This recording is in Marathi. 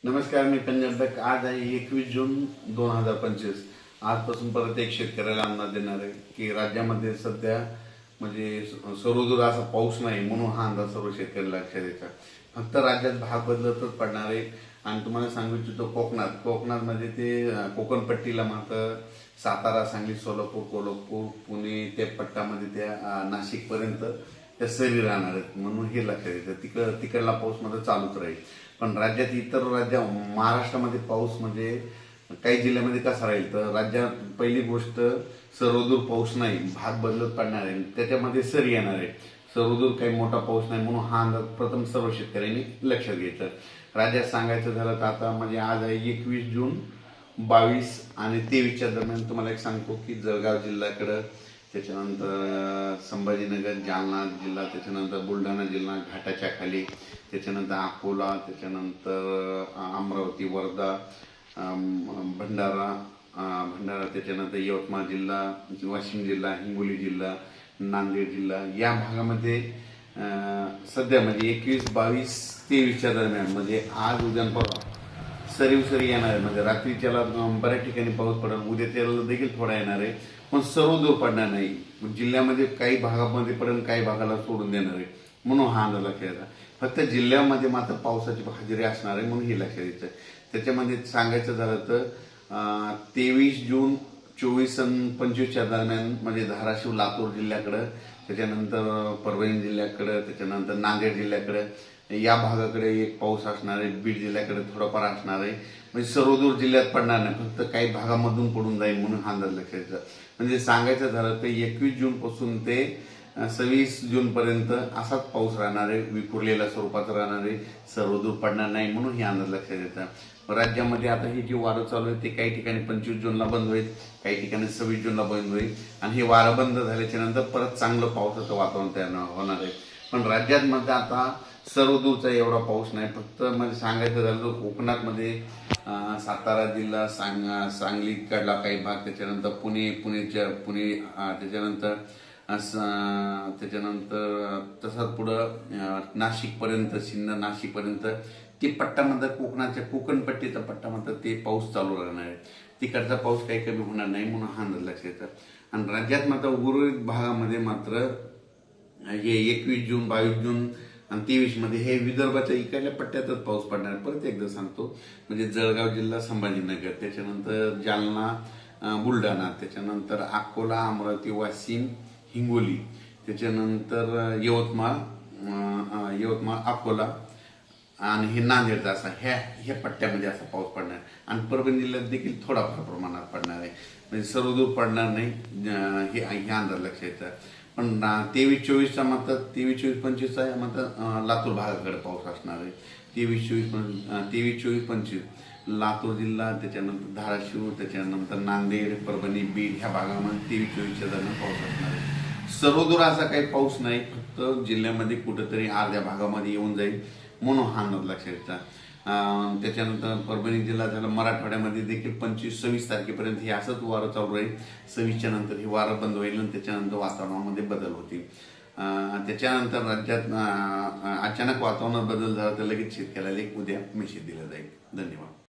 नमस्कार, मी पंजाब. आज आहे 21 जून 2025. आजपासून परत एक शेतकऱ्याला अंदाज देणार आहे की राज्यामध्ये सध्या म्हणजे सर्वदूर असा पाऊस नाही, म्हणून हा अंदाज सर्व शेतकऱ्याला लक्षात द्यायचा. फक्त राज्यात भाग बदलतच पडणार आहे. आणि तुम्हाला सांगू इच्छितो कोकणात म्हणजे ते कोकणपट्टीला मात्र सातारा, सांगली, सोलापूर, कोल्हापूर, पुणे त्या पट्टामध्ये त्या नाशिकपर्यंत त्या सरी राहणार आहेत, म्हणून हे लक्षात येतं. तिकडला पाऊस मात्र चालूच राहील. पण राज्यात इतर महाराष्ट्रामध्ये पाऊस म्हणजे काही जिल्ह्यामध्ये कसा राहील तर राज्यात पहिली गोष्ट सर्वदूर पाऊस नाही, भाग बदलत पडणार आहे, त्याच्यामध्ये सर येणार आहे. सर्वदूर काही मोठा पाऊस नाही, म्हणून हा अंदाज प्रथम सर्व शेतकऱ्यांनी लक्षात घ्यायचा. राज्यात सांगायचं झालं तर आता म्हणजे आज आहे 21 जून, 22 आणि 23च्या दरम्यान तुम्हाला एक सांगतो की जळगाव जिल्ह्याकडं, त्याच्यानंतर संभाजीनगर, जालना जिल्हा, त्याच्यानंतर बुलढाणा जिल्हा घाटाच्या खाली, त्याच्यानंतर अकोला, त्याच्यानंतर अमरावती, वर्धा, भंडारा, त्याच्यानंतर यवतमाळ जिल्हा, वाशिम जिल्हा, हिंगोली जिल्हा, नांदेड जिल्हा या भागामध्ये सध्या म्हणजे 21, 22, 23च्या दरम्यान म्हणजे आज उद्या परवा सरी येणार आहे. म्हणजे रात्रीच्याला बऱ्याच ठिकाणी पाऊस पडेल, उद्या त्याला देखील थोडा येणार आहे, पण सर्व दूर पडणार नाही. जिल्ह्यामध्ये काही भागामध्ये पडेल, काही भागाला सोडून देणार आहे, म्हणून हा अंदाज लक्षात येतात. फक्त जिल्ह्यामध्ये मात्र पावसाची हजेरी असणार आहे, म्हणून हे लक्षात येतं. त्याच्यामध्ये सांगायचं झालं तर 23 जून, 24 आणि 25च्या दरम्यान म्हणजे धाराशिव, लातूर जिल्ह्याकडं, त्याच्यानंतर परभणी जिल्ह्याकडं, त्याच्यानंतर नांदेड जिल्ह्याकडं या भागाकडे एक पाऊस असणार आहे. बीड जिल्ह्याकडे थोडाफार असणार आहे. म्हणजे सर्वदूर जिल्ह्यात पडणार नाही, फक्त काही भागामधून पडून जाईल, म्हणून हा अंदाज लक्षात येतं. म्हणजे सांगायचं झालं तर 21 जून पासून ते 26 जून पर्यंत असाच पाऊस राहणार आहे, विखुरलेल्या स्वरूपाचा राहणार आहे, सर्वदूर पडणार नाही, म्हणून हे अंदाज लक्षात येतात. राज्यामध्ये आता हे जे वारं चालू आहे ते काही ठिकाणी 25 जूनला बंद होईल, काही ठिकाणी 26 जूनला बंद होईल. आणि हे वारं बंद झाल्याच्या नंतर परत चांगलं पावसाचं वातावरण तयार होणार आहे. पण राज्यात मध्ये आता सर्वदूरचा एवढा पाऊस नाही. फक्त म्हणजे सांगायचं झालं तर कोकणात मध्ये सातारा जिल्हा, सांगलीकडला काही भाग, त्याच्यानंतर पुणे, त्याच्यानंतर तसाच पुढं नाशिकपर्यंत, नाशिकपर्यंत ते पट्टामध्ये कोकणाच्या कोकणपट्टीचा पट्टामध्ये ते पाऊस चालू राहणार आहे. तिकडचा पाऊस काही कमी होणार नाही, म्हणून हा अंदाज लक्षात येतात. आणि राज्यात मात्र उर्वरित भागामध्ये मात्र हे 21 जून, 22 जून आणि 23 मध्ये हे विदर्भाच्या इकडल्या पट्ट्यातच पाऊस पडणार. परत एकदा सांगतो, म्हणजे जळगाव जिल्हा, संभाजीनगर, त्याच्यानंतर जालना, बुलढाणा, त्याच्यानंतर अकोला, अमरावती, वाशिम, हिंगोली, त्याच्यानंतर यवतमाळ, अकोला आणि हे नांदेडचा असा ह्या पट्ट्यामध्ये असा पाऊस पडणार. आणि परभणी जिल्ह्यात देखील थोडाफार प्रमाणात पडणार आहे, म्हणजे सर्वदूर पडणार नाही, हे अंदाज लक्षात येतात. पण 23, 24चा मात्र 23, 24, 25चा मात्र लातूर भागाकडे पाऊस असणार आहे. 23, 24, 25 लातूर जिल्हा, त्याच्यानंतर धाराशिव, त्याच्यानंतर नांदेड, परभणी, बीड ह्या भागामध्ये 23, 24च्या दरम्यान पाऊस असणार आहे. सर्वदूर असा काही पाऊस नाही, फक्त जिल्ह्यामध्ये कुठेतरी अर्ध्या भागामध्ये येऊन जाईल, म्हणून हा अंदाज लक्षात येतात. त्याच्यानंतर परभणी जिल्हा झाला, मराठवाड्यामध्ये देखील 25, 26 तारखेपर्यंत हे असंच वारं चालू राहील. 26च्या नंतर हे वारं बंद होईल आणि त्याच्यानंतर वातावरणामध्ये बदल होतील. त्याच्यानंतर राज्यात अचानक वातावरणात बदल झाला तर लगेच शेतकऱ्याला एक उद्या मेसेज दिला जाईल. धन्यवाद.